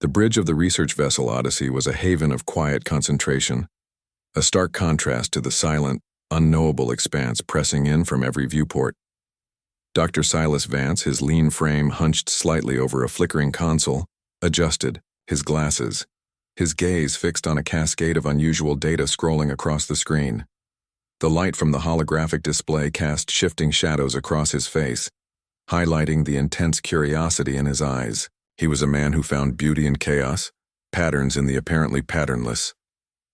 The bridge of the research vessel Odyssey was a haven of quiet concentration, a stark contrast to the silent, unknowable expanse pressing in from every viewport. Dr. Silas Vance, his lean frame hunched slightly over a flickering console, adjusted, his glasses, his gaze fixed on a cascade of unusual data scrolling across the screen. The light from the holographic display cast shifting shadows across his face, highlighting the intense curiosity in his eyes. He was a man who found beauty in chaos, patterns in the apparently patternless,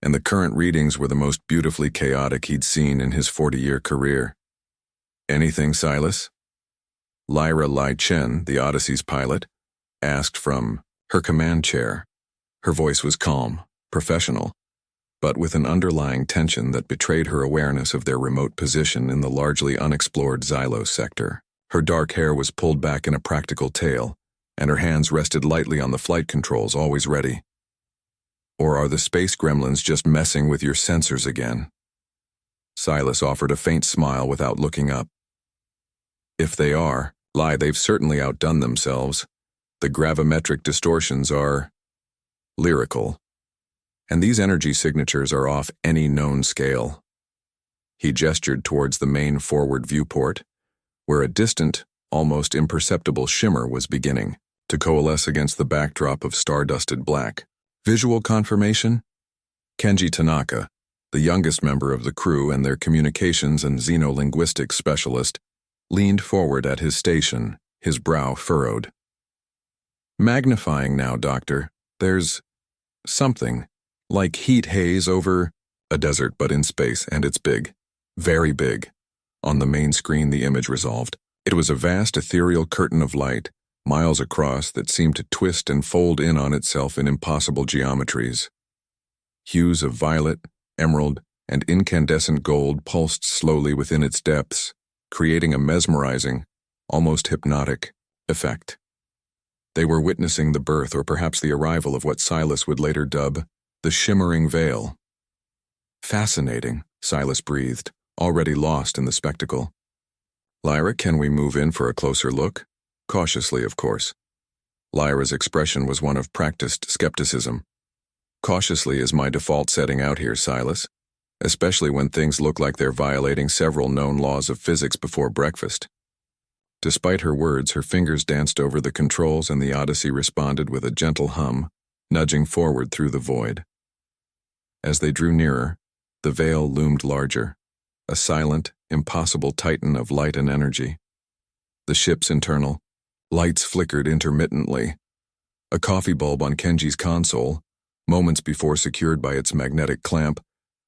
and the current readings were the most beautifully chaotic he'd seen in his 40-year career. "Anything, Silas?" Lyra Chen, the Odyssey's pilot, asked from her command chair. Her voice was calm, professional, but with an underlying tension that betrayed her awareness of their remote position in the largely unexplored Xylos sector. Her dark hair was pulled back in a practical tail, and her hands rested lightly on the flight controls, always ready. "Or are the space gremlins just messing with your sensors again?" Silas offered a faint smile without looking up. "If they are, they've certainly outdone themselves. The gravimetric distortions are lyrical, and these energy signatures are off any known scale." He gestured towards the main forward viewport, where a distant, almost imperceptible shimmer was beginning to coalesce against the backdrop of star-dusted black. "Visual confirmation?" Kenji Tanaka, the youngest member of the crew and their communications and xenolinguistics specialist, leaned forward at his station, his brow furrowed. "Magnifying now, Doctor. There's something, like heat haze over a desert but in space, and it's big. Very big." On the main screen the image resolved. It was a vast ethereal curtain of light, miles across, that seemed to twist and fold in on itself in impossible geometries. Hues of violet, emerald, and incandescent gold pulsed slowly within its depths, creating a mesmerizing, almost hypnotic, effect. They were witnessing the birth, or perhaps the arrival, of what Silas would later dub the Shimmering Veil. "Fascinating," Silas breathed, already lost in the spectacle. "Lyra, can we move in for a closer look?" Cautiously, of course. Lyra's expression was one of practiced skepticism. "Cautiously is my default setting out here, Silas, especially when things look like they're violating several known laws of physics before breakfast." Despite her words, her fingers danced over the controls, and the Odyssey responded with a gentle hum, nudging forward through the void. As they drew nearer, the veil loomed larger, a silent, impossible titan of light and energy. The ship's internal lights flickered intermittently. A coffee bulb on Kenji's console, moments before secured by its magnetic clamp,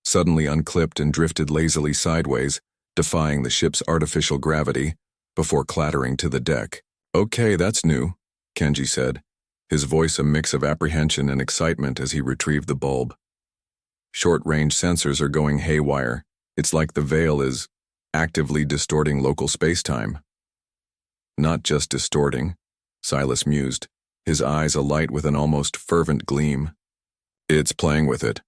suddenly unclipped and drifted lazily sideways, defying the ship's artificial gravity, before clattering to the deck. "Okay, that's new," Kenji said, his voice a mix of apprehension and excitement as he retrieved the bulb. "Short-range sensors are going haywire. It's like the veil is actively distorting local space-time." "Not just distorting," Silas mused, his eyes alight with an almost fervent gleam. "It's playing with it.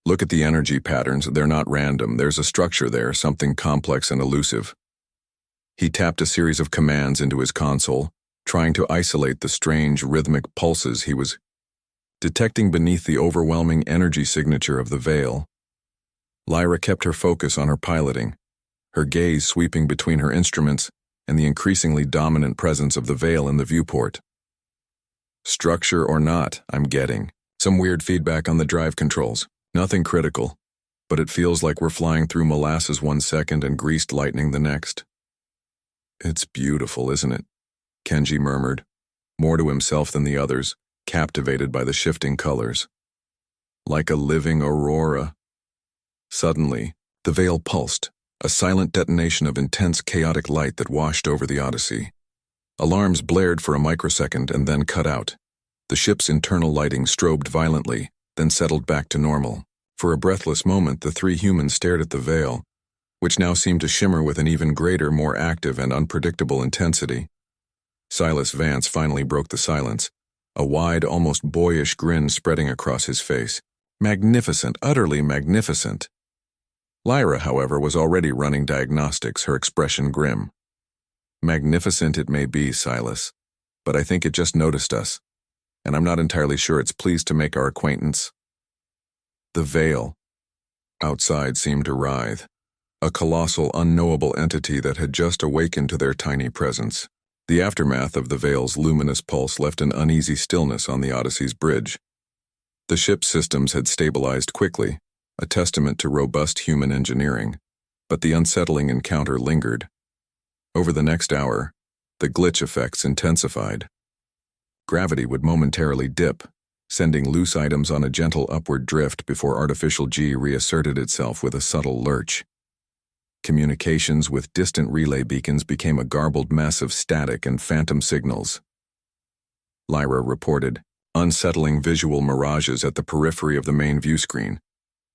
Look at the energy patterns, they're not random. There's a structure there, something complex and elusive." He tapped a series of commands into his console, trying to isolate the strange, rhythmic pulses he was detecting beneath the overwhelming energy signature of the veil. Lyra kept her focus on her piloting, her gaze sweeping between her instruments and the increasingly dominant presence of the veil in the viewport. "Structure or not, I'm getting some weird feedback on the drive controls. Nothing critical, but it feels like we're flying through molasses one second and greased lightning the next." "It's beautiful, isn't it?" Kenji murmured, more to himself than the others, captivated by the shifting colors. "Like a living aurora." Suddenly, the veil pulsed, a silent detonation of intense chaotic light that washed over the Odyssey. Alarms blared for a microsecond and then cut out. The ship's internal lighting strobed violently, then settled back to normal. For a breathless moment, the three humans stared at the veil, which now seemed to shimmer with an even greater, more active and unpredictable intensity. Silas Vance finally broke the silence, a wide, almost boyish grin spreading across his face. "Magnificent, utterly magnificent." Lyra, however, was already running diagnostics, her expression grim. "Magnificent it may be, Silas, but I think it just noticed us. and I'm not entirely sure it's pleased to make our acquaintance." The veil outside seemed to writhe, a colossal, unknowable entity that had just awakened to their tiny presence. The aftermath of the veil's luminous pulse left an uneasy stillness on the Odyssey's bridge. The ship's systems had stabilized quickly, a testament to robust human engineering, but the unsettling encounter lingered. Over the next hour, the glitch effects intensified. Gravity would momentarily dip, sending loose items on a gentle upward drift before artificial G reasserted itself with a subtle lurch. Communications with distant relay beacons became a garbled mess of static and phantom signals. Lyra reported unsettling visual mirages at the periphery of the main view screen,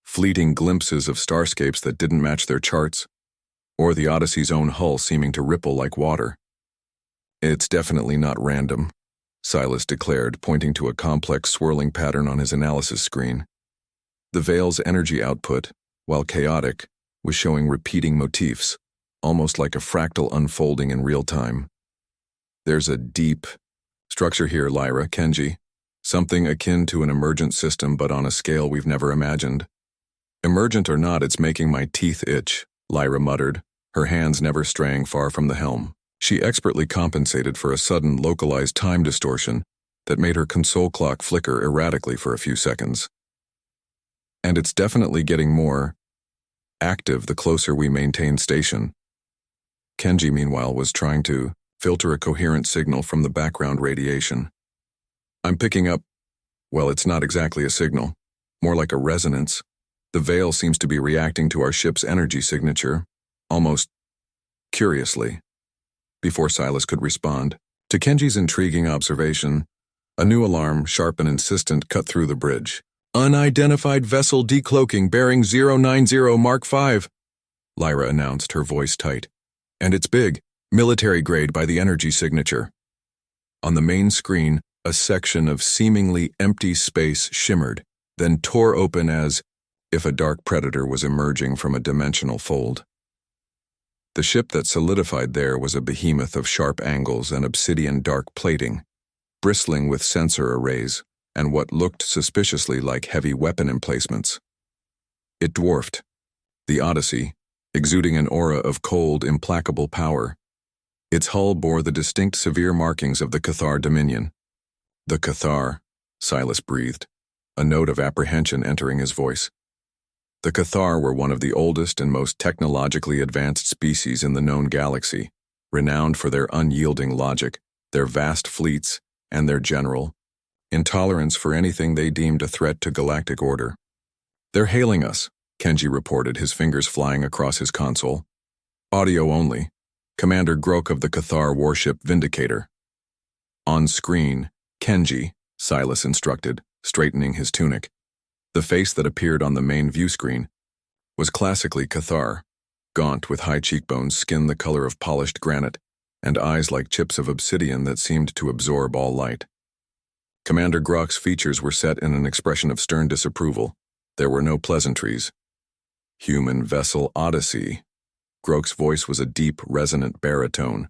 fleeting glimpses of starscapes that didn't match their charts, or the Odyssey's own hull seeming to ripple like water. "It's definitely not random," Silas declared, pointing to a complex swirling pattern on his analysis screen. The veil's energy output, while chaotic, was showing repeating motifs, almost like a fractal unfolding in real time. "There's a deep structure here, Lyra, Kenji. Something akin to an emergent system, but on a scale we've never imagined." "Emergent or not, it's making my teeth itch," Lyra muttered, her hands never straying far from the helm. She expertly compensated for a sudden localized time distortion that made her console clock flicker erratically for a few seconds. "And it's definitely getting more active the closer we maintain station." Kenji, meanwhile, was trying to filter a coherent signal from the background radiation. "I'm picking up, well, it's not exactly a signal, more like a resonance. The veil seems to be reacting to our ship's energy signature, almost curiously." Before Silas could respond, to Kenji's intriguing observation, a new alarm, sharp and insistent, cut through the bridge. "Unidentified vessel decloaking bearing 090 Mark 5, Lyra announced, her voice tight. "And it's big, military grade by the energy signature." On the main screen, a section of seemingly empty space shimmered, then tore open as if a dark predator was emerging from a dimensional fold. The ship that solidified there was a behemoth of sharp angles and obsidian dark plating, bristling with sensor arrays and what looked suspiciously like heavy weapon emplacements. It dwarfed the Odyssey, exuding an aura of cold, implacable power. Its hull bore the distinct severe markings of the Cathar Dominion. "The Cathar," Silas breathed, a note of apprehension entering his voice. The Cathar were one of the oldest and most technologically advanced species in the known galaxy, renowned for their unyielding logic, their vast fleets, and their general intolerance for anything they deemed a threat to galactic order. "They're hailing us," Kenji reported, his fingers flying across his console. "Audio only. Commander Grok of the Cathar warship Vindicator." On screen, "Kenji," Silas instructed, straightening his tunic. The face that appeared on the main view screen was classically Cathar, gaunt with high cheekbones, skin the color of polished granite, and eyes like chips of obsidian that seemed to absorb all light. Commander Grok's features were set in an expression of stern disapproval. There were no pleasantries. "Human vessel Odyssey." Grok's voice was a deep, resonant baritone,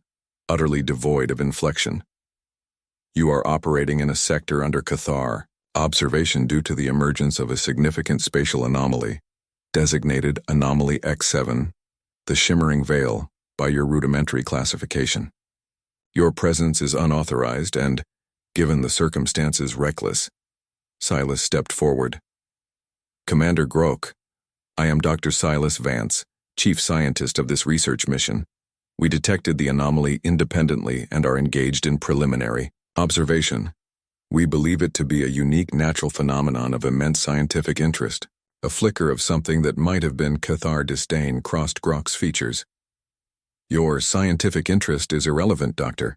utterly devoid of inflection. "You are operating in a sector under Cathar. Observation due to the emergence of a significant spatial anomaly, designated Anomaly X7, the Shimmering Veil, by your rudimentary classification. Your presence is unauthorized and, given the circumstances, reckless." Silas stepped forward. "Commander Grok, I am Dr. Silas Vance, chief scientist of this research mission. We detected the anomaly independently and are engaged in preliminary observation. We believe it to be a unique natural phenomenon of immense scientific interest. A flicker of something that might have been Cathar disdain crossed Grok's features. Your scientific interest is irrelevant, Doctor.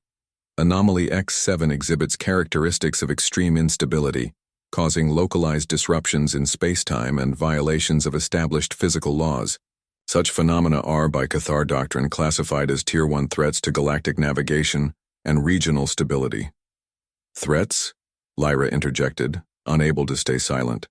Anomaly X7 exhibits characteristics of extreme instability, causing localized disruptions in spacetime and violations of established physical laws. Such phenomena are, by Cathar doctrine, classified as Tier 1 threats to galactic navigation and regional stability. Threats? Lyra interjected, unable to stay silent.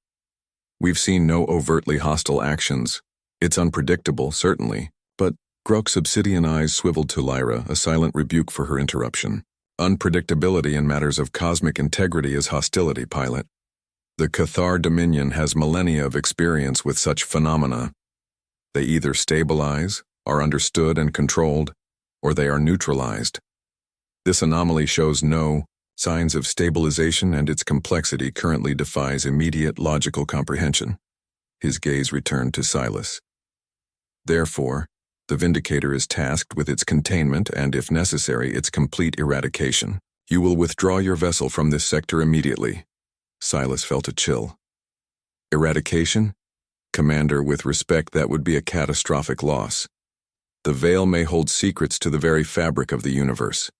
We've seen no overtly hostile actions. It's unpredictable, certainly, but Grok's obsidian eyes swiveled to Lyra, a silent rebuke for her interruption. Unpredictability in matters of cosmic integrity is hostility, pilot. The Cathar Dominion has millennia of experience with such phenomena. They either stabilize, are understood and controlled, or they are neutralized. This anomaly shows no signs of stabilization, and its complexity currently defies immediate logical comprehension. His gaze returned to Silas. Therefore, the Vindicator is tasked with its containment and, if necessary, its complete eradication. You will withdraw your vessel from this sector immediately. Silas felt a chill. Eradication? Commander, with respect, that would be a catastrophic loss. The Veil may hold secrets to the very fabric of the universe.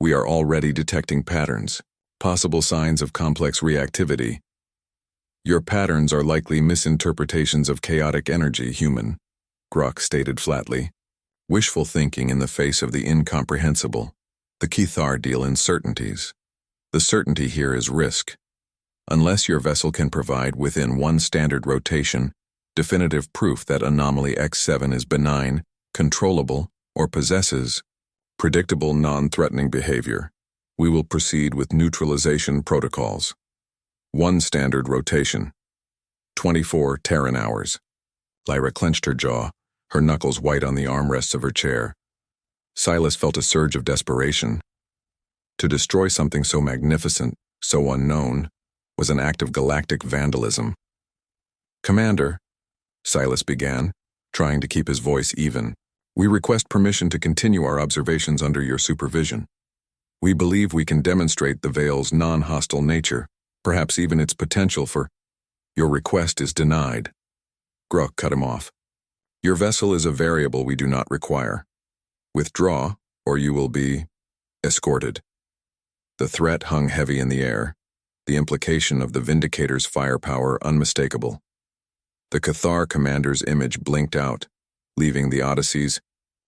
We are already detecting patterns, possible signs of complex reactivity. Your patterns are likely misinterpretations of chaotic energy, human, Grok stated flatly. Wishful thinking in the face of the incomprehensible. The Cathar deal in certainties. The certainty here is risk. Unless your vessel can provide, within one standard rotation, definitive proof that Anomaly X7 is benign, controllable, or possesses predictable non-threatening behavior, we will proceed with neutralization protocols. One standard rotation. 24 Terran hours. Lyra clenched her jaw, her knuckles white on the armrests of her chair. Silas felt a surge of desperation. To destroy something so magnificent, so unknown, was an act of galactic vandalism. Commander, Silas began, trying to keep his voice even, we request permission to continue our observations under your supervision. We believe we can demonstrate the Veil's non-hostile nature, perhaps even its potential for... Your request is denied. Grok cut him off. Your vessel is a variable we do not require. Withdraw, or you will be escorted. The threat hung heavy in the air, the implication of the Vindicator's firepower unmistakable. The Cathar commander's image blinked out, leaving the Odyssey's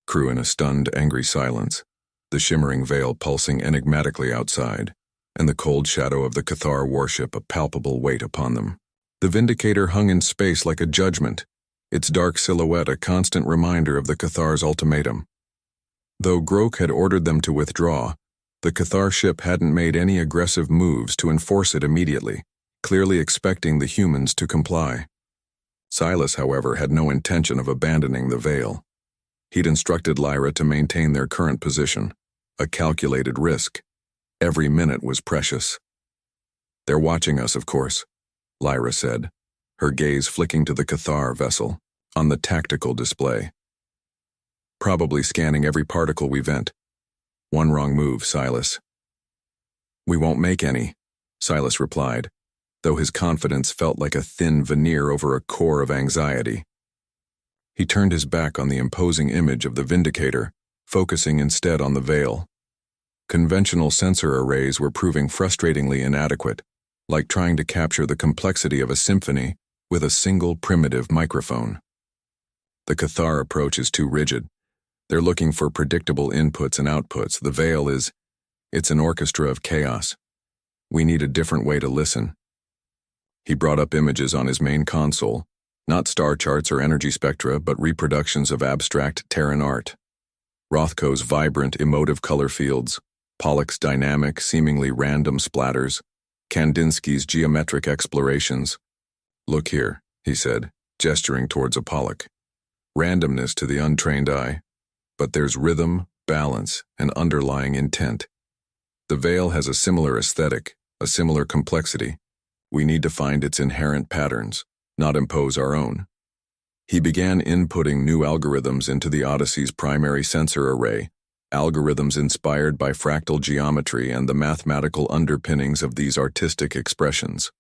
crew in a stunned, angry silence, the Shimmering Veil pulsing enigmatically outside, and the cold shadow of the Cathar warship a palpable weight upon them. The Vindicator hung in space like a judgment, its dark silhouette a constant reminder of the Cathar's ultimatum. Though Grok had ordered them to withdraw, the Cathar ship hadn't made any aggressive moves to enforce it immediately, clearly expecting the humans to comply. Silas, however, had no intention of abandoning the Veil. He'd instructed Lyra to maintain their current position, a calculated risk. Every minute was precious. They're watching us, of course, Lyra said, her gaze flicking to the Cathar vessel, on the tactical display. Probably scanning every particle we vent. One wrong move, Silas. We won't make any, Silas replied, though his confidence felt like a thin veneer over a core of anxiety. He turned his back on the imposing image of the Vindicator, focusing instead on the Veil. Conventional sensor arrays were proving frustratingly inadequate, like trying to capture the complexity of a symphony with a single primitive microphone. The Cathar approach is too rigid. They're looking for predictable inputs and outputs. The Veil it's an orchestra of chaos. We need a different way to listen. He brought up images on his main console, not star charts or energy spectra, but reproductions of abstract Terran art. Rothko's vibrant, emotive color fields, Pollock's dynamic, seemingly random splatters, Kandinsky's geometric explorations. Look here, he said, gesturing towards a Pollock. Randomness to the untrained eye, but there's rhythm, balance, and underlying intent. The Veil has a similar aesthetic, a similar complexity. We need to find its inherent patterns, not impose our own. He began inputting new algorithms into the Odyssey's primary sensor array, algorithms inspired by fractal geometry and the mathematical underpinnings of these artistic expressions.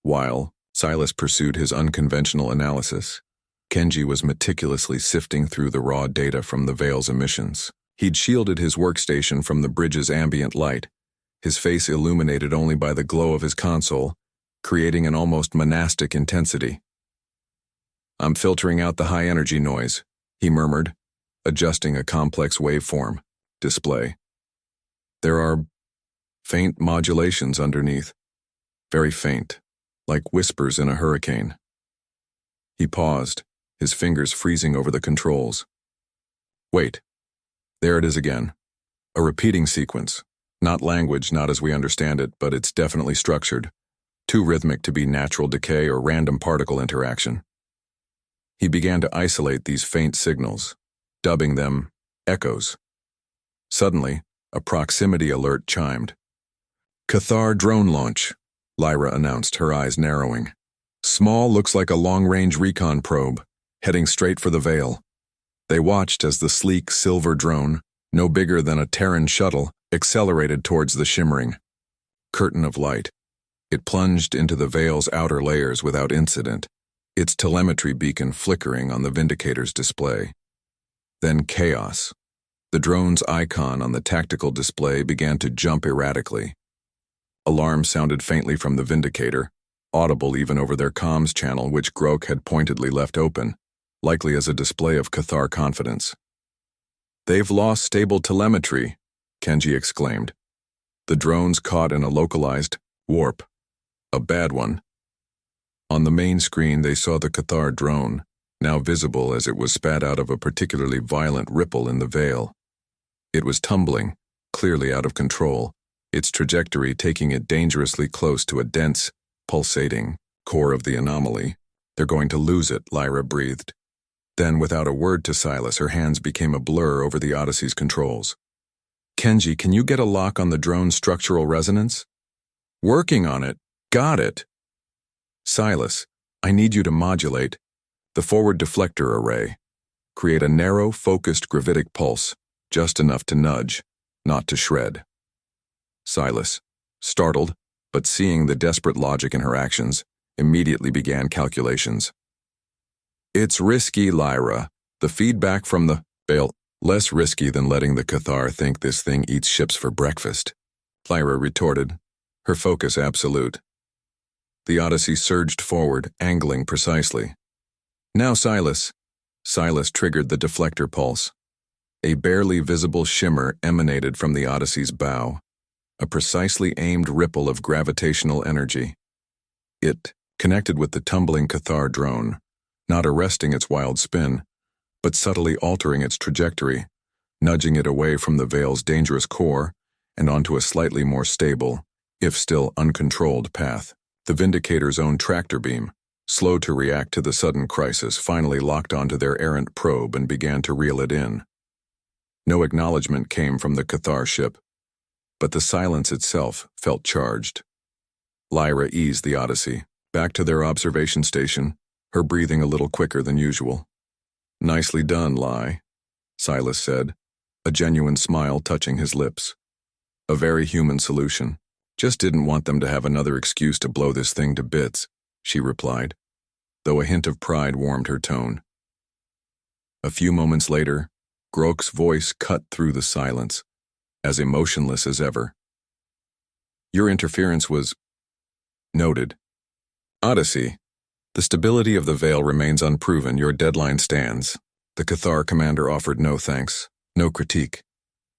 While Silas pursued his unconventional analysis, Kenji was meticulously sifting through the raw data from the Veil's emissions. He'd shielded his workstation from the bridge's ambient light, his face illuminated only by the glow of his console, creating an almost monastic intensity. I'm filtering out the high-energy noise, he murmured, adjusting a complex waveform display. There are faint modulations underneath, very faint, like whispers in a hurricane. He paused, his fingers freezing over the controls. Wait, there it is again. A repeating sequence. Not language, not as we understand it, but it's definitely structured. Too rhythmic to be natural decay or random particle interaction. He began to isolate these faint signals, dubbing them echoes. Suddenly, a proximity alert chimed. "Cathar drone launch," Lyra announced, her eyes narrowing. "Small, looks like a long-range recon probe, heading straight for the Veil." They watched as the sleek silver drone, no bigger than a Terran shuttle, accelerated towards the shimmering curtain of light. It plunged into the Veil's outer layers without incident, its telemetry beacon flickering on the Vindicator's display. Then chaos. The drone's icon on the tactical display began to jump erratically. Alarms sounded faintly from the Vindicator, audible even over their comms channel, which Grok had pointedly left open, likely as a display of Cathar confidence. "They've lost stable telemetry," Kenji exclaimed. The drone's caught in a localized warp. A bad one. On the main screen they saw the Cathar drone, now visible as it was spat out of a particularly violent ripple in the Veil. It was tumbling, clearly out of control, its trajectory taking it dangerously close to a dense, pulsating core of the Anomaly. "They're going to lose it," Lyra breathed. Then, without a word to Silas, her hands became a blur over the Odyssey's controls. "Kenji, can you get a lock on the drone's structural resonance?" "Working on it. Got it." "Silas, I need you to modulate the forward deflector array. Create a narrow, focused gravitic pulse, just enough to nudge, not to shred." Silas, startled, but seeing the desperate logic in her actions, immediately began calculations. "It's risky, Lyra. The feedback from the Veil, less risky than letting the Cathar think this thing eats ships for breakfast," Lyra retorted, her focus absolute. The Odyssey surged forward, angling precisely. "Now, Silas." Silas triggered the deflector pulse. A barely visible shimmer emanated from the Odyssey's bow, a precisely aimed ripple of gravitational energy. It connected with the tumbling Cathar drone, not arresting its wild spin, but subtly altering its trajectory, nudging it away from the Veil's dangerous core and onto a slightly more stable, if still uncontrolled, path. The Vindicator's own tractor beam, slow to react to the sudden crisis, finally locked onto their errant probe and began to reel it in. No acknowledgement came from the Cathar ship, but the silence itself felt charged. Lyra eased the Odyssey back to their observation station, her breathing a little quicker than usual. "Nicely done, Ly," Silas said, a genuine smile touching his lips. "A very human solution. Just didn't want them to have another excuse to blow this thing to bits," she replied, though a hint of pride warmed her tone. A few moments later, Grok's voice cut through the silence, as emotionless as ever. "Your interference was noted. Odyssey, the stability of the Veil remains unproven. Your deadline stands." The Cathar commander offered no thanks, no critique,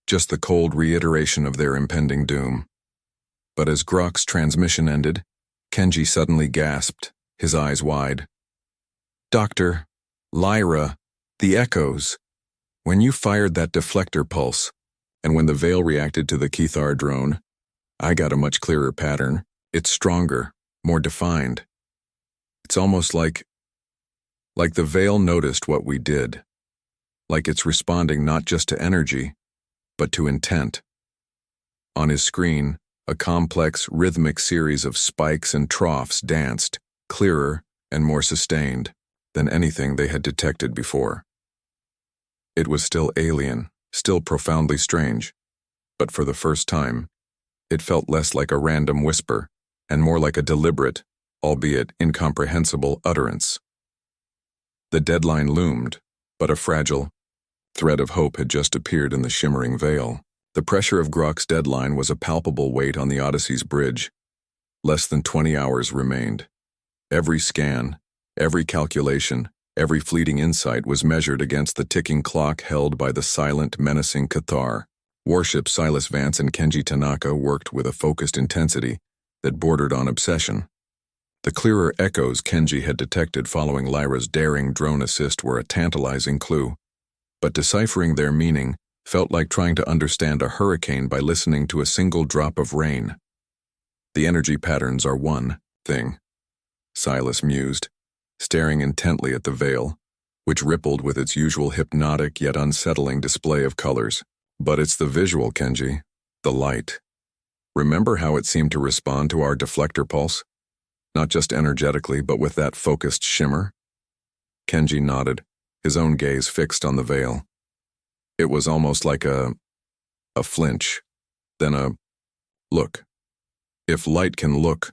just the cold reiteration of their impending doom. But as Grok's transmission ended, Kenji suddenly gasped, his eyes wide. "Doctor, Lyra, the echoes. When you fired that deflector pulse, and when the Veil reacted to the Cathar drone, I got a much clearer pattern. It's stronger, more defined. It's almost like the Veil noticed what we did. Like it's responding not just to energy, but to intent." On his screen, a complex, rhythmic series of spikes and troughs danced, clearer and more sustained than anything they had detected before. It was still alien, still profoundly strange, but for the first time, it felt less like a random whisper and more like a deliberate, albeit incomprehensible, utterance. The deadline loomed, but a fragile thread of hope had just appeared in the Shimmering Veil. The pressure of Grok's deadline was a palpable weight on the Odyssey's bridge. Less than 20 hours remained. Every scan, every calculation, every fleeting insight was measured against the ticking clock held by the silent, menacing Cathar. Warships Silas Vance and Kenji Tanaka worked with a focused intensity that bordered on obsession. The clearer echoes Kenji had detected following Lyra's daring drone assist were a tantalizing clue, but deciphering their meaning Felt like trying to understand a hurricane by listening to a single drop of rain. The energy patterns are one thing, Silas mused, staring intently at the veil, which rippled with its usual hypnotic yet unsettling display of colors. But it's the visual, Kenji, the light. Remember how it seemed to respond to our deflector pulse? Not just energetically, but with that focused shimmer? Kenji nodded, his own gaze fixed on the veil. It was almost like a flinch, then a look. If light can look.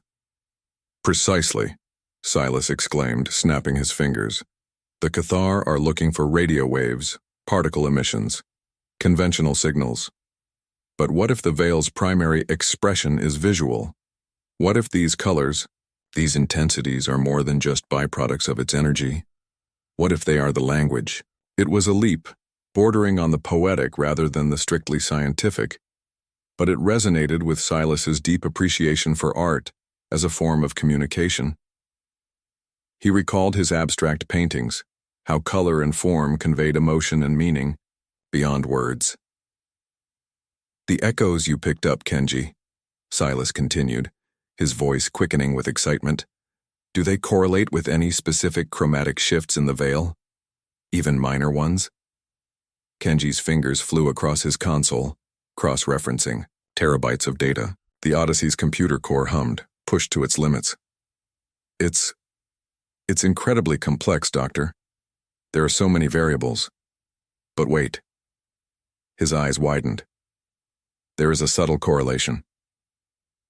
Precisely, Silas exclaimed, snapping his fingers. The Cathar are looking for radio waves, particle emissions, conventional signals. But what if the veil's primary expression is visual? What if these colors, these intensities, are more than just byproducts of its energy? What if they are the language? It was a leap, bordering on the poetic rather than the strictly scientific, but it resonated with Silas's deep appreciation for art as a form of communication. He recalled his abstract paintings, how color and form conveyed emotion and meaning beyond words. The echoes you picked up, Kenji, Silas continued, his voice quickening with excitement. Do they correlate with any specific chromatic shifts in the veil? Even minor ones? Kenji's fingers flew across his console, cross-referencing terabytes of data. The Odyssey's computer core hummed, pushed to its limits. It's incredibly complex, Doctor. There are so many variables. But wait. His eyes widened. There is a subtle correlation.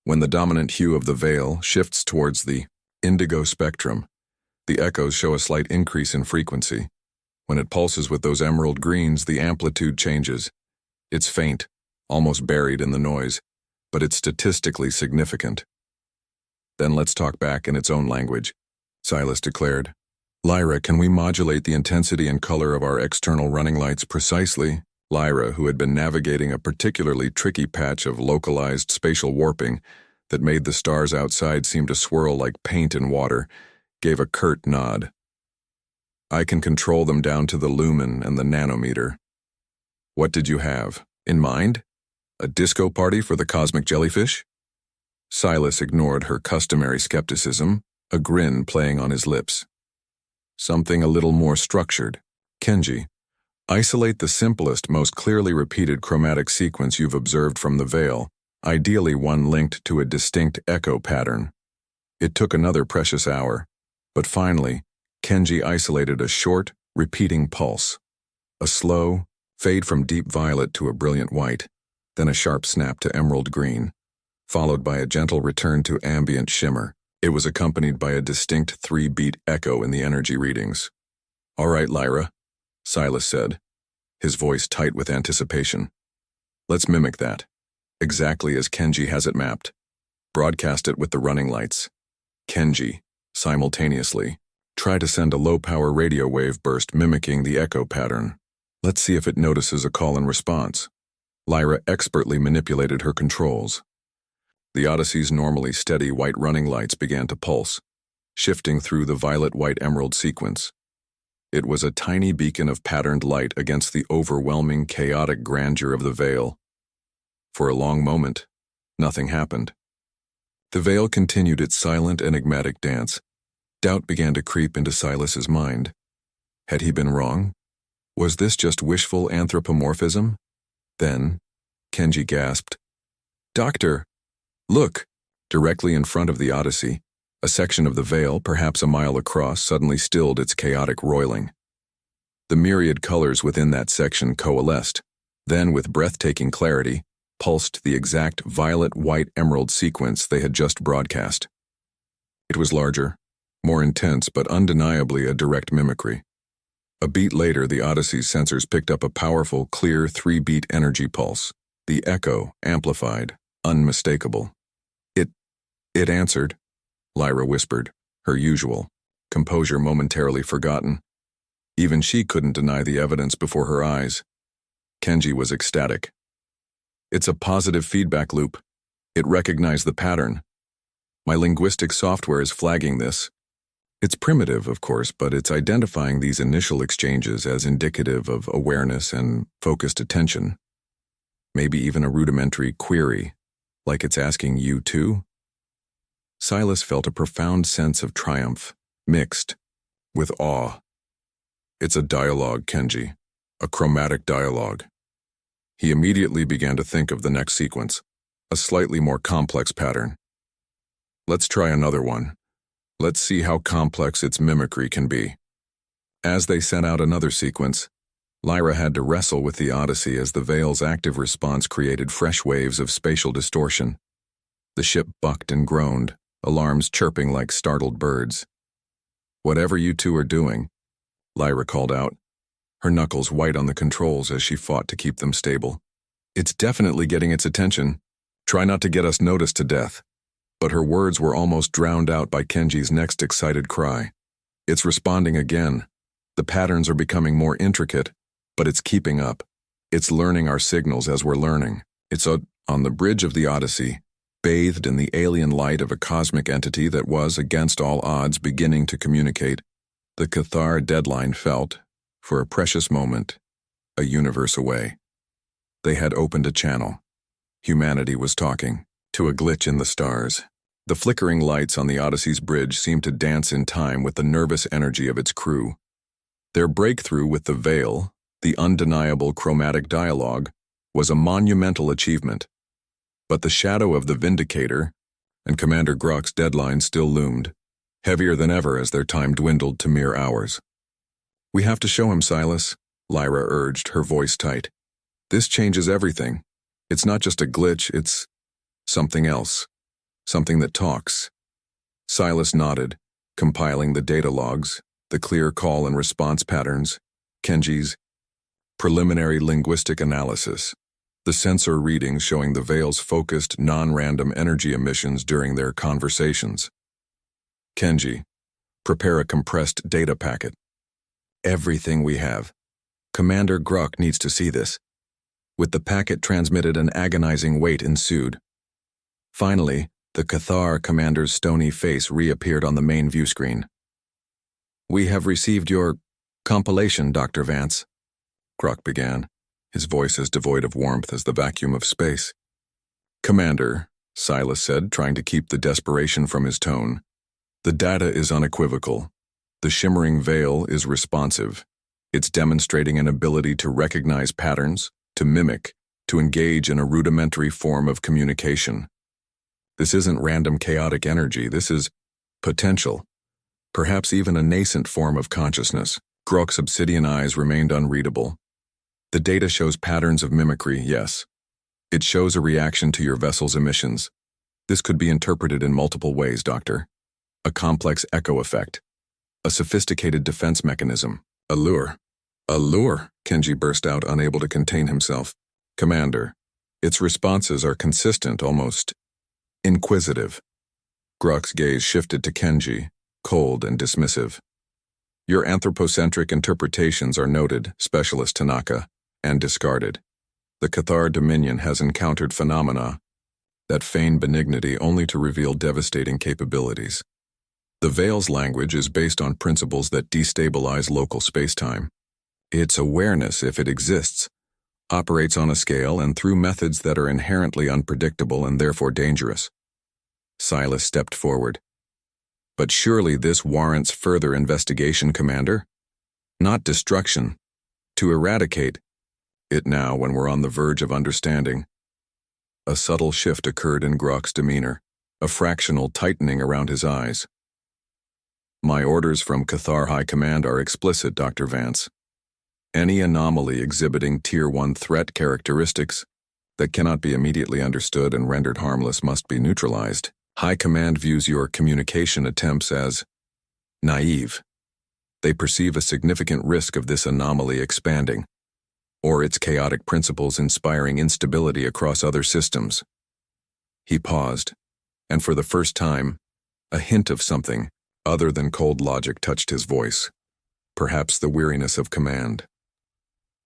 When the dominant hue of the veil shifts towards the indigo spectrum, the echoes show a slight increase in frequency. When it pulses with those emerald greens, the amplitude changes. It's faint, almost buried in the noise, but it's statistically significant. Then let's talk back in its own language, Silas declared. Lyra, can we modulate the intensity and color of our external running lights precisely? Lyra, who had been navigating a particularly tricky patch of localized spatial warping that made the stars outside seem to swirl like paint in water, gave a curt nod. I can control them down to the lumen and the nanometer. What did you have in mind? A disco party for the cosmic jellyfish? Silas ignored her customary skepticism, a grin playing on his lips. Something a little more structured. Kenji, isolate the simplest, most clearly repeated chromatic sequence you've observed from the veil, ideally one linked to a distinct echo pattern. It took another precious hour, but finally, Kenji isolated a short, repeating pulse. A slow fade from deep violet to a brilliant white, then a sharp snap to emerald green, followed by a gentle return to ambient shimmer. It was accompanied by a distinct 3-beat echo in the energy readings. All right, Lyra, Silas said, his voice tight with anticipation. Let's mimic that, exactly as Kenji has it mapped. Broadcast it with the running lights. Kenji, simultaneously, try to send a low-power radio wave burst mimicking the echo pattern. Let's see if it notices a call and response. Lyra expertly manipulated her controls. The Odyssey's normally steady white running lights began to pulse, shifting through the violet-white emerald sequence. It was a tiny beacon of patterned light against the overwhelming, chaotic grandeur of the veil. For a long moment, nothing happened. The veil continued its silent, enigmatic dance. Doubt began to creep into Silas's mind. Had he been wrong? Was this just wishful anthropomorphism? Then, Kenji gasped, Doctor, look! Directly in front of the Odyssey, a section of the veil, perhaps a mile across, suddenly stilled its chaotic roiling. The myriad colors within that section coalesced, then with breathtaking clarity, pulsed the exact violet-white emerald sequence they had just broadcast. It was larger, more intense, but undeniably a direct mimicry. A beat later, the Odyssey's sensors picked up a powerful, clear 3-beat energy pulse. The echo, amplified, unmistakable. It answered, Lyra whispered, her usual composure momentarily forgotten. Even she couldn't deny the evidence before her eyes. Kenji was ecstatic. It's a positive feedback loop. It recognized the pattern. My linguistic software is flagging this. It's primitive, of course, but it's identifying these initial exchanges as indicative of awareness and focused attention. Maybe even a rudimentary query, like it's asking you too? Silas felt a profound sense of triumph, mixed with awe. It's a dialogue, Kenji. A chromatic dialogue. He immediately began to think of the next sequence, a slightly more complex pattern. Let's try another one. Let's see how complex its mimicry can be. As they sent out another sequence, Lyra had to wrestle with the Odyssey as the Veil's active response created fresh waves of spatial distortion. The ship bucked and groaned, alarms chirping like startled birds. "Whatever you two are doing," Lyra called out, her knuckles white on the controls as she fought to keep them stable. "It's definitely getting its attention. Try not to get us noticed to death." But her words were almost drowned out by Kenji's next excited cry. "It's responding again. The patterns are becoming more intricate, but it's keeping up. It's learning our signals as we're learning. It's on the bridge of the Odyssey, bathed in the alien light of a cosmic entity that was, against all odds, beginning to communicate. The Cathar deadline felt, for a precious moment, a universe away. They had opened a channel. Humanity was talking, to a glitch in the stars. The flickering lights on the Odyssey's bridge seemed to dance in time with the nervous energy of its crew. Their breakthrough with the Veil, the undeniable chromatic dialogue, was a monumental achievement. But the shadow of the Vindicator and Commander Grok's deadline still loomed, heavier than ever as their time dwindled to mere hours. "We have to show him, Silas," Lyra urged, her voice tight. "This changes everything. It's not just a glitch, it's something else. Something that talks." Silas nodded, compiling the data logs, the clear call and response patterns, Kenji's preliminary linguistic analysis, the sensor readings showing the Veil's focused, non-random energy emissions during their conversations. "Kenji, prepare a compressed data packet. Everything we have. Commander Grok needs to see this." With the packet transmitted, an agonizing wait ensued. Finally, the Cathar commander's stony face reappeared on the main view screen. "We have received your compilation, Dr. Vance," Grok began, his voice as devoid of warmth as the vacuum of space. "Commander," Silas said, trying to keep the desperation from his tone, "the data is unequivocal. The Shimmering Veil is responsive. It's demonstrating an ability to recognize patterns, to mimic, to engage in a rudimentary form of communication. This isn't random chaotic energy, this is potential. Perhaps even a nascent form of consciousness." Grok's obsidian eyes remained unreadable. "The data shows patterns of mimicry, yes. It shows a reaction to your vessel's emissions. This could be interpreted in multiple ways, Doctor. A complex echo effect. A sophisticated defense mechanism. A lure." "A lure?" Kenji burst out, unable to contain himself. "Commander, its responses are consistent, almost inquisitive." Grok's gaze shifted to Kenji, cold and dismissive. "Your anthropocentric interpretations are noted, Specialist Tanaka, and discarded. The Cathar Dominion has encountered phenomena that feign benignity only to reveal devastating capabilities. The Veil's language is based on principles that destabilize local spacetime. Its awareness, if it exists, operates on a scale and through methods that are inherently unpredictable and therefore dangerous." Silas stepped forward. "But surely this warrants further investigation, Commander? Not destruction. To eradicate it now when we're on the verge of understanding." A subtle shift occurred in Grok's demeanor, a fractional tightening around his eyes. "My orders from Cathar High Command are explicit, Dr. Vance. Any anomaly exhibiting Tier 1 threat characteristics that cannot be immediately understood and rendered harmless must be neutralized. High Command views your communication attempts as naive. They perceive a significant risk of this anomaly expanding, or its chaotic principles inspiring instability across other systems." He paused, and for the first time, a hint of something other than cold logic touched his voice, perhaps the weariness of command.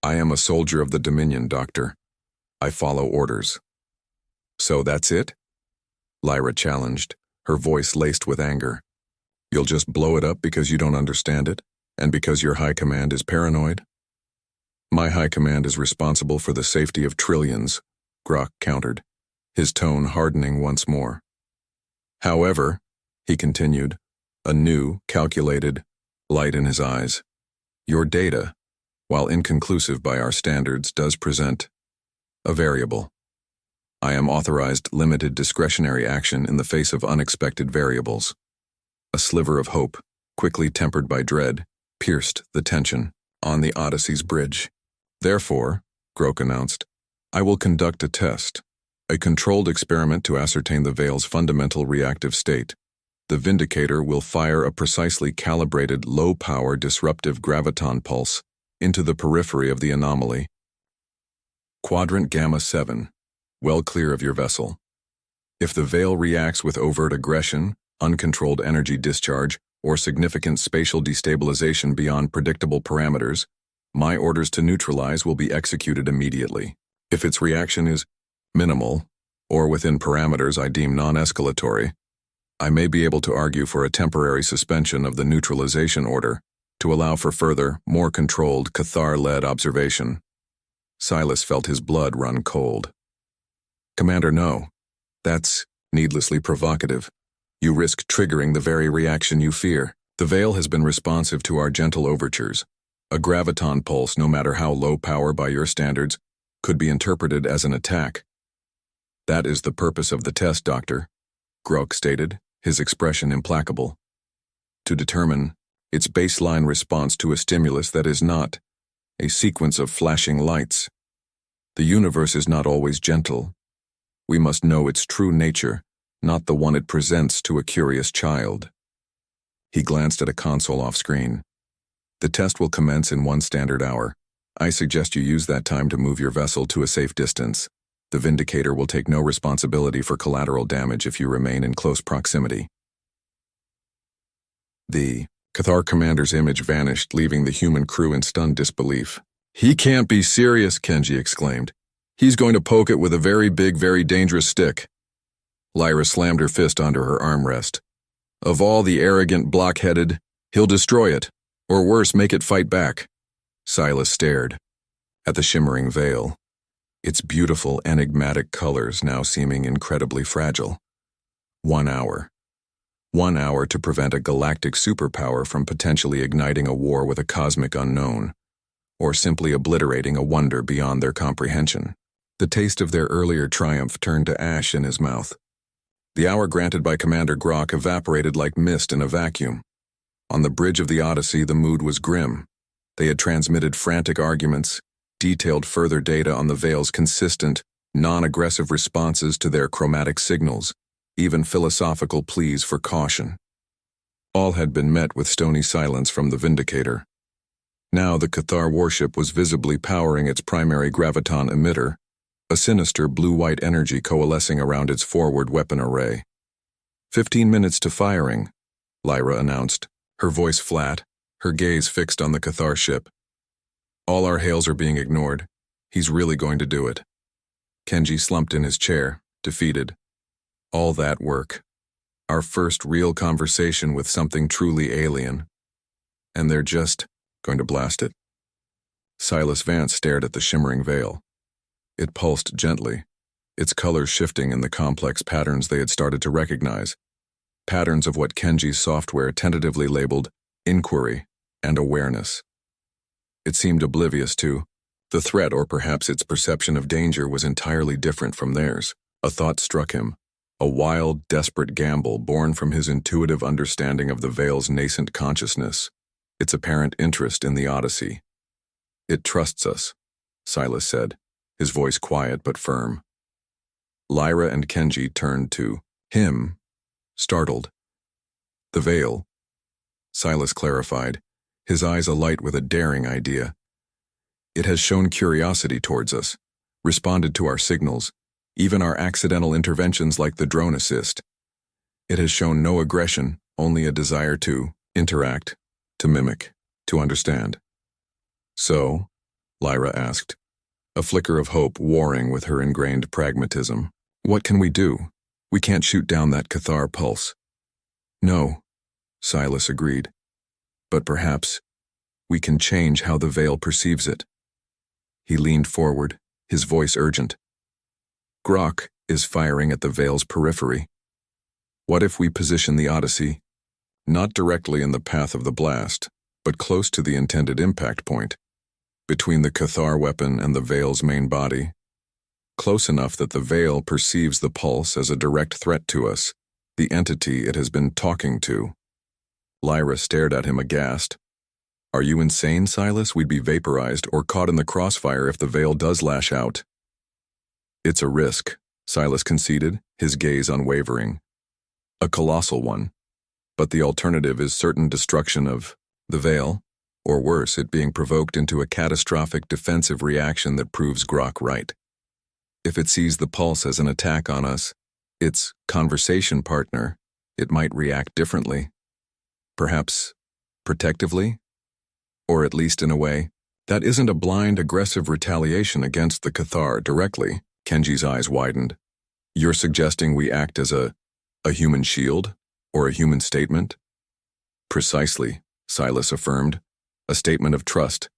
"I am a soldier of the Dominion, Doctor. I follow orders." "So that's it?" Lyra challenged, her voice laced with anger. You'll just blow it up because you don't understand it, and because your high command is paranoid? My high command is responsible for the safety of trillions, Grok countered, his tone hardening once more. However, he continued, a new, calculated light in his eyes, your data, while inconclusive by our standards, does present a variable. I am authorized limited discretionary action in the face of unexpected variables. A sliver of hope, quickly tempered by dread, pierced the tension on the Odyssey's bridge. Therefore, Grok announced, I will conduct a test, a controlled experiment to ascertain the Veil's fundamental reactive state. The Vindicator will fire a precisely calibrated low-power disruptive graviton pulse into the periphery of the anomaly. Quadrant Gamma 7, well clear of your vessel. If the Veil reacts with overt aggression, uncontrolled energy discharge, or significant spatial destabilization beyond predictable parameters, my orders to neutralize will be executed immediately. If its reaction is minimal, or within parameters I deem non-escalatory, I may be able to argue for a temporary suspension of the neutralization order to allow for further, more controlled, Cathar-led observation. Silas felt his blood run cold. Commander, no. That's needlessly provocative. You risk triggering the very reaction you fear. The Veil has been responsive to our gentle overtures. A graviton pulse, no matter how low power by your standards, could be interpreted as an attack. That is the purpose of the test, Doctor, Grok stated, his expression implacable. To determine its baseline response to a stimulus that is not a sequence of flashing lights. The universe is not always gentle. We must know its true nature, not the one it presents to a curious child. He glanced at a console off-screen. The test will commence in 1 standard hour. I suggest you use that time to move your vessel to a safe distance. The Vindicator will take no responsibility for collateral damage if you remain in close proximity. The Cathar commander's image vanished, leaving the human crew in stunned disbelief. He can't be serious, Kenji exclaimed. He's going to poke it with a very big, very dangerous stick. Lyra slammed her fist onto her armrest. Of all the arrogant, blockheaded, he'll destroy it, or worse, make it fight back. Silas stared at the shimmering veil, its beautiful, enigmatic colors now seeming incredibly fragile. 1 hour. 1 hour to prevent a galactic superpower from potentially igniting a war with a cosmic unknown, or simply obliterating a wonder beyond their comprehension. The taste of their earlier triumph turned to ash in his mouth. The hour granted by Commander Grok evaporated like mist in a vacuum. On the bridge of the Odyssey, the mood was grim. They had transmitted frantic arguments, detailed further data on the Veil's consistent, non-aggressive responses to their chromatic signals, even philosophical pleas for caution. All had been met with stony silence from the Vindicator. Now the Cathar warship was visibly powering its primary graviton emitter, a sinister blue-white energy coalescing around its forward weapon array. 15 minutes to firing, Lyra announced, her voice flat, her gaze fixed on the Cathar ship. All our hails are being ignored. He's really going to do it. Kenji slumped in his chair, defeated. All that work. Our first real conversation with something truly alien. And they're just going to blast it. Silas Vance stared at the shimmering veil. It pulsed gently, its colors shifting in the complex patterns they had started to recognize. Patterns of what Kenji's software tentatively labeled inquiry and awareness. It seemed oblivious to the threat, or perhaps its perception of danger was entirely different from theirs. A thought struck him, a wild, desperate gamble born from his intuitive understanding of the Veil's nascent consciousness, its apparent interest in the Odyssey. It trusts us, Silas said, his voice quiet but firm. Lyra and Kenji turned to him, startled. The Veil, Silas clarified, his eyes alight with a daring idea. It has shown curiosity towards us, responded to our signals, even our accidental interventions like the drone assist. It has shown no aggression, only a desire to interact, to mimic, to understand. So, Lyra asked, a flicker of hope warring with her ingrained pragmatism. What can we do? We can't shoot down that Cathar pulse. No, Silas agreed. But perhaps we can change how the Veil perceives it. He leaned forward, his voice urgent. Grok is firing at the Veil's periphery. What if we position the Odyssey, not directly in the path of the blast, but close to the intended impact point, between the Cathar weapon and the Veil's main body, close enough that the Veil perceives the pulse as a direct threat to us, the entity it has been talking to? Lyra stared at him aghast. Are you insane, Silas? We'd be vaporized or caught in the crossfire if the Veil does lash out. It's a risk, Silas conceded, his gaze unwavering. A colossal one. But the alternative is certain destruction of the Veil, or worse, it being provoked into a catastrophic defensive reaction that proves Grok right. If it sees the pulse as an attack on us, its conversation partner, it might react differently. Perhaps protectively? Or at least in a way that isn't a blind, aggressive retaliation against the Cathar directly. Kenji's eyes widened. You're suggesting we act as a human shield? Or a human statement? Precisely, Silas affirmed. A statement of trust.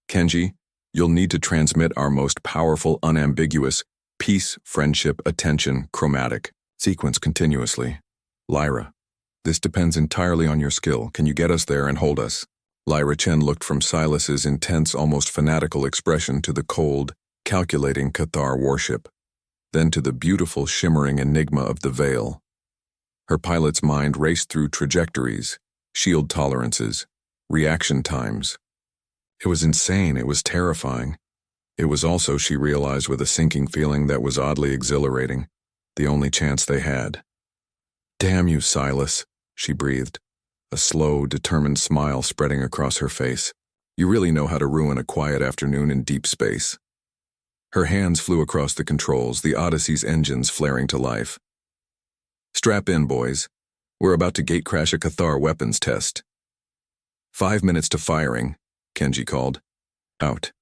Kenji, you'll need to transmit our most powerful, unambiguous peace, friendship, attention, chromatic sequence continuously. Lyra, this depends entirely on your skill. Can you get us there and hold us? Lyra Chen looked from Silas's intense, almost fanatical expression to the cold, calculating Cathar warship, then to the beautiful, shimmering enigma of the Veil. Her pilot's mind raced through trajectories, shield tolerances, reaction times. It was insane, it was terrifying. It was also, she realized with a sinking feeling that was oddly exhilarating, the only chance they had. Damn you, Silas, she breathed, a slow, determined smile spreading across her face. You really know how to ruin a quiet afternoon in deep space. Her hands flew across the controls, the Odyssey's engines flaring to life. Strap in, boys. We're about to gatecrash a Cathar weapons test. 5 minutes to firing, Kenji called. Out.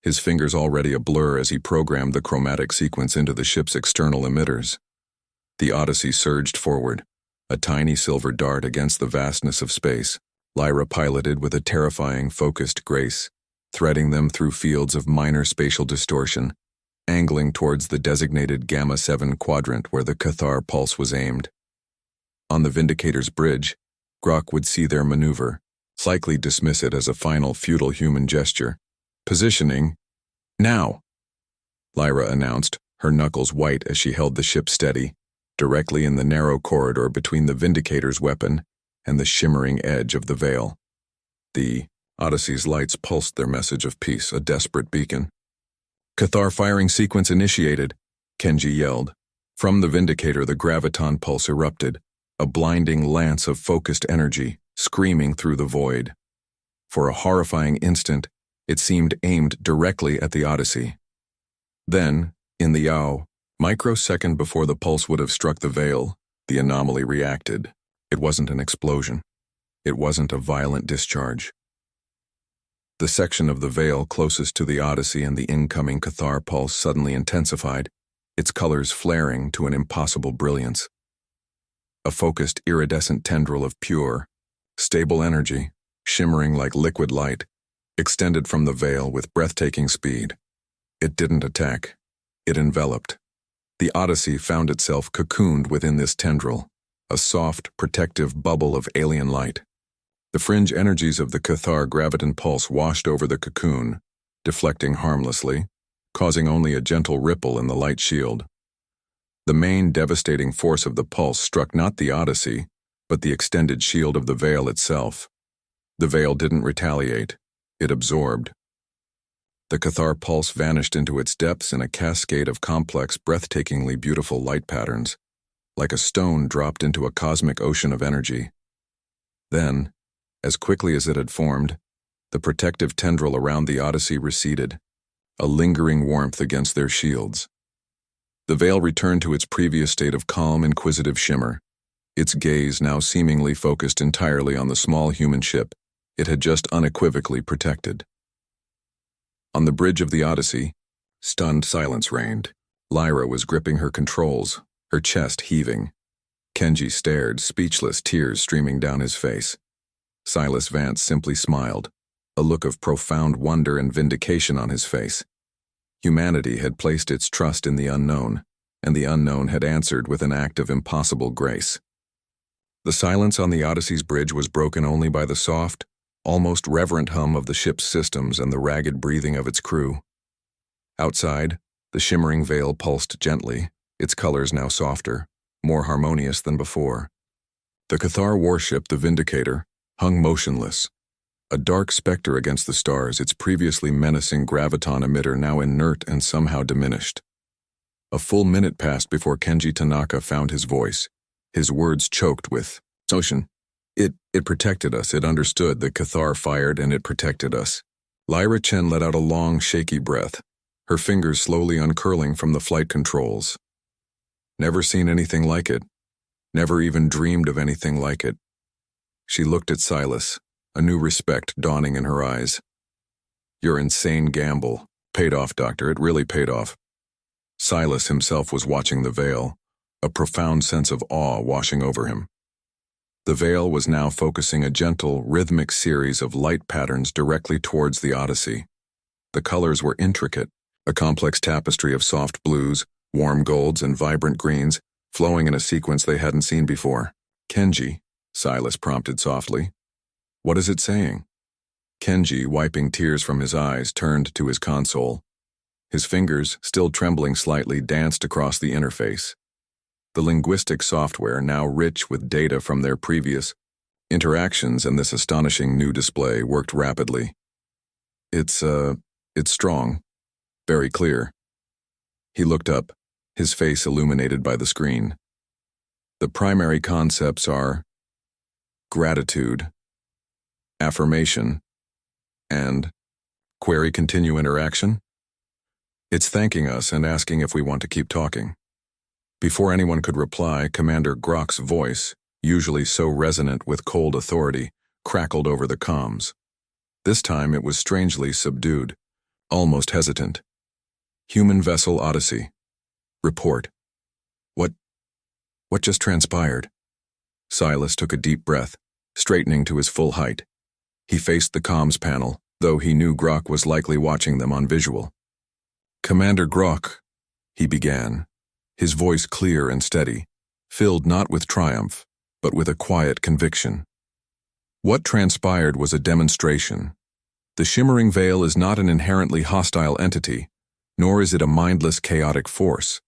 His fingers already a blur as he programmed the chromatic sequence into the ship's external emitters. The Odyssey surged forward, a tiny silver dart against the vastness of space. Lyra piloted with a terrifying, focused grace, threading them through fields of minor spatial distortion, angling towards the designated Gamma 7 quadrant where the Cathar pulse was aimed. On the Vindicator's bridge, Grok would see their maneuver, likely dismiss it as a final futile human gesture. Positioning. Now! Lyra announced, her knuckles white as she held the ship steady, directly in the narrow corridor between the Vindicator's weapon and the shimmering edge of the Veil. The Odyssey's lights pulsed their message of peace, a desperate beacon. Cathar firing sequence initiated, Kenji yelled. From the Vindicator, the graviton pulse erupted, a blinding lance of focused energy, screaming through the void. For a horrifying instant, it seemed aimed directly at the Odyssey. Then, in the microsecond before the pulse would have struck the Veil, the Anomaly reacted. It wasn't an explosion. It wasn't a violent discharge. The section of the Veil closest to the Odyssey and the incoming Cathar pulse suddenly intensified, its colors flaring to an impossible brilliance. A focused, iridescent tendril of pure, stable energy, shimmering like liquid light, extended from the Veil with breathtaking speed. It didn't attack. It enveloped. The Odyssey found itself cocooned within this tendril, a soft, protective bubble of alien light. The fringe energies of the Cathar graviton pulse washed over the cocoon, deflecting harmlessly, causing only a gentle ripple in the light shield. The main devastating force of the pulse struck not the Odyssey, but the extended shield of the Veil itself. The Veil didn't retaliate. It absorbed. The Cathar pulse vanished into its depths in a cascade of complex, breathtakingly beautiful light patterns, like a stone dropped into a cosmic ocean of energy. Then, as quickly as it had formed, the protective tendril around the Odyssey receded, a lingering warmth against their shields. The Veil returned to its previous state of calm, inquisitive shimmer, its gaze now seemingly focused entirely on the small human ship it had just unequivocally protected. On the bridge of the Odyssey, stunned silence reigned. Lyra was gripping her controls, her chest heaving. Kenji stared, speechless, tears streaming down his face. Silas Vance simply smiled, a look of profound wonder and vindication on his face. Humanity had placed its trust in the unknown, and the unknown had answered with an act of impossible grace. The silence on the Odyssey's bridge was broken only by the soft, almost reverent hum of the ship's systems and the ragged breathing of its crew. Outside, the Shimmering Veil pulsed gently, its colors now softer, more harmonious than before. The Cathar warship, the Vindicator, hung motionless, a dark specter against the stars, its previously menacing graviton emitter now inert and somehow diminished. A full minute passed before Kenji Tanaka found his voice, his words choked with, "Ocean. It protected us, it understood. The Cathar fired and it protected us." Lyra Chen let out a long, shaky breath, her fingers slowly uncurling from the flight controls. Never seen anything like it. Never even dreamed of anything like it. She looked at Silas, a new respect dawning in her eyes. "Your insane gamble. Paid off, Doctor. It really paid off." Silas himself was watching the veil, a profound sense of awe washing over him. The veil was now focusing a gentle, rhythmic series of light patterns directly towards the Odyssey. The colors were intricate, a complex tapestry of soft blues, warm golds, and vibrant greens, flowing in a sequence they hadn't seen before. "Kenji," Silas prompted softly. "What is it saying?" Kenji, wiping tears from his eyes, turned to his console. His fingers, still trembling slightly, danced across the interface. The linguistic software, now rich with data from their previous interactions and this astonishing new display, worked rapidly. It's strong. Very clear." He looked up, his face illuminated by the screen. "The primary concepts are gratitude, affirmation, and query continue interaction. It's thanking us and asking if we want to keep talking." Before anyone could reply, Commander Grok's voice, usually so resonant with cold authority, crackled over the comms. This time it was strangely subdued, almost hesitant. "Human vessel Odyssey. Report." What just transpired?" Silas took a deep breath, straightening to his full height. He faced the comms panel, though he knew Grok was likely watching them on visual. "Commander Grok," he began, his voice clear and steady, filled not with triumph, but with a quiet conviction. "What transpired was a demonstration. The Shimmering Veil is not an inherently hostile entity, nor is it a mindless, chaotic force.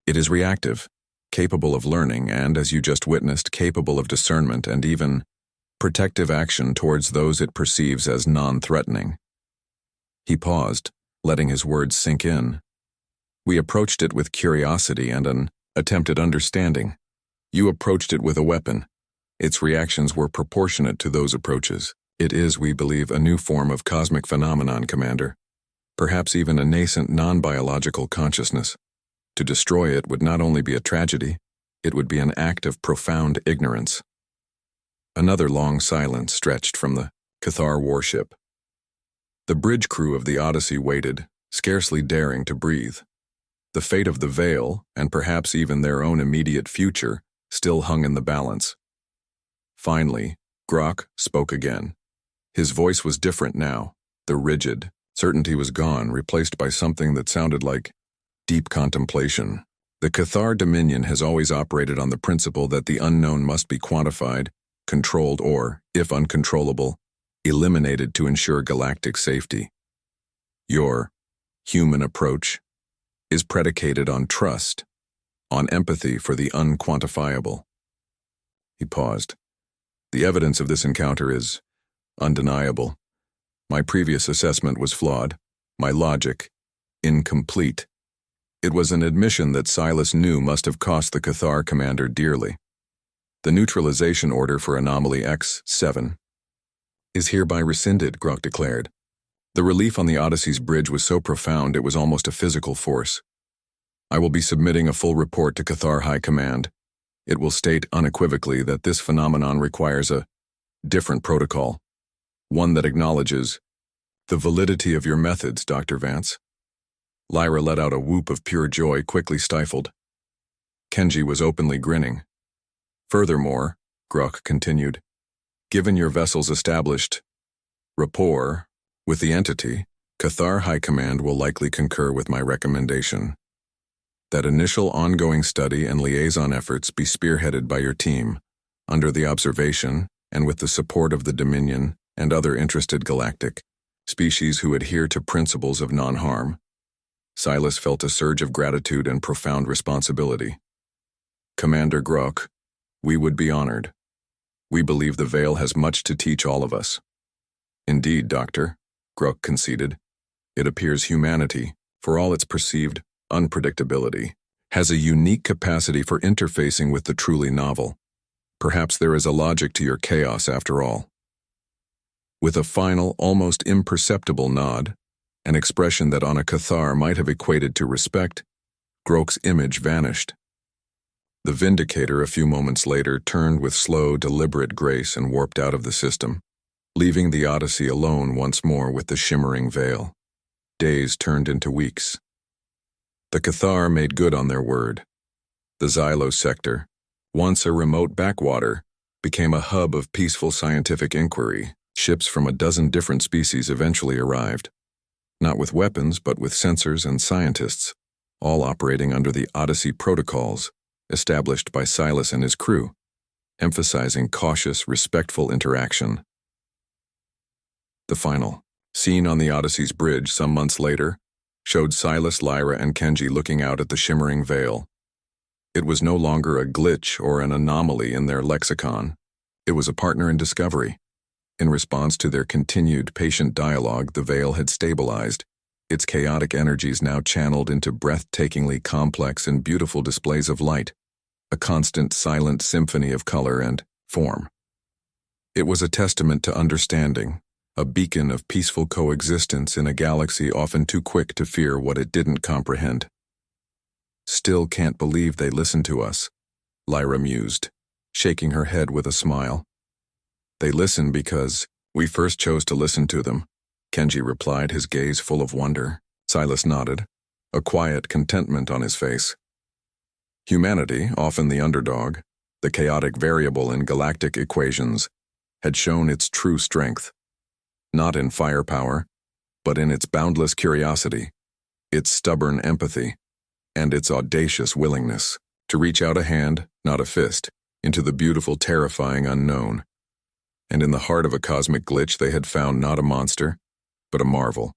It is reactive, capable of learning, and, as you just witnessed, capable of discernment and even protective action towards those it perceives as non-threatening." He paused, letting his words sink in. "We approached it with curiosity and an attempted understanding. You approached it with a weapon. Its reactions were proportionate to those approaches. It is, we believe, a new form of cosmic phenomenon, Commander. Perhaps even a nascent non-biological consciousness. To destroy it would not only be a tragedy, it would be an act of profound ignorance." Another long silence stretched from the Cathar warship. The bridge crew of the Odyssey waited, scarcely daring to breathe. The fate of the Veil, and perhaps even their own immediate future, still hung in the balance. Finally, Grok spoke again. His voice was different now. The rigid certainty was gone, replaced by something that sounded like deep contemplation. "The Cathar Dominion has always operated on the principle that the unknown must be quantified, controlled, or, if uncontrollable, eliminated to ensure galactic safety. Your human approach is predicated on trust, on empathy for the unquantifiable." He paused. "The evidence of this encounter is undeniable. My previous assessment was flawed, my logic incomplete. It was an admission that Silas knew must have cost the Cathar commander dearly. The neutralization order for Anomaly X-7 is hereby rescinded," Grok declared. The relief on the Odyssey's bridge was so profound it was almost a physical force. "I will be submitting a full report to Cathar High Command. It will state unequivocally that this phenomenon requires a different protocol, one that acknowledges the validity of your methods, Dr. Vance." Lyra let out a whoop of pure joy, quickly stifled. Kenji was openly grinning. Furthermore, Grok continued, given your vessel's established rapport with the entity, Cathar High Command will likely concur with my recommendation. That initial ongoing study and liaison efforts be spearheaded by your team, under the observation and with the support of the Dominion and other interested galactic species who adhere to principles of non-harm. Silas felt a surge of gratitude and profound responsibility. Commander Grok, we would be honored. We believe the Veil has much to teach all of us. Indeed, Doctor, Grok conceded. It appears humanity, for all its perceived unpredictability, has a unique capacity for interfacing with the truly novel. Perhaps there is a logic to your chaos after all. With a final, almost imperceptible nod, an expression that on a Cathar might have equated to respect, Grok's image vanished. The Vindicator a few moments later turned with slow, deliberate grace and warped out of the system, leaving the Odyssey alone once more with the Shimmering Veil. Days turned into weeks. The Cathar made good on their word. The Xylo sector, once a remote backwater, became a hub of peaceful scientific inquiry. Ships from a dozen different species eventually arrived, not with weapons but with sensors and scientists, all operating under the Odyssey protocols established by Silas and his crew, emphasizing cautious, respectful interaction. The final scene on the Odyssey's bridge some months later showed Silas, Lyra, and Kenji looking out at the Shimmering Veil. It was no longer a glitch or an anomaly in their lexicon. It was a partner in discovery. In response to their continued, patient dialogue, the Veil had stabilized, its chaotic energies now channeled into breathtakingly complex and beautiful displays of light, a constant, silent symphony of color and form. It was a testament to understanding, a beacon of peaceful coexistence in a galaxy often too quick to fear what it didn't comprehend. Still can't believe they listened to us, Lyra mused, shaking her head with a smile. They listen because we first chose to listen to them, Kenji replied, his gaze full of wonder. Silas nodded, a quiet contentment on his face. Humanity, often the underdog, the chaotic variable in galactic equations, had shown its true strength, not in firepower, but in its boundless curiosity, its stubborn empathy, and its audacious willingness to reach out a hand, not a fist, into the beautiful, terrifying unknown. And in the heart of a cosmic glitch they had found not a monster, but a marvel,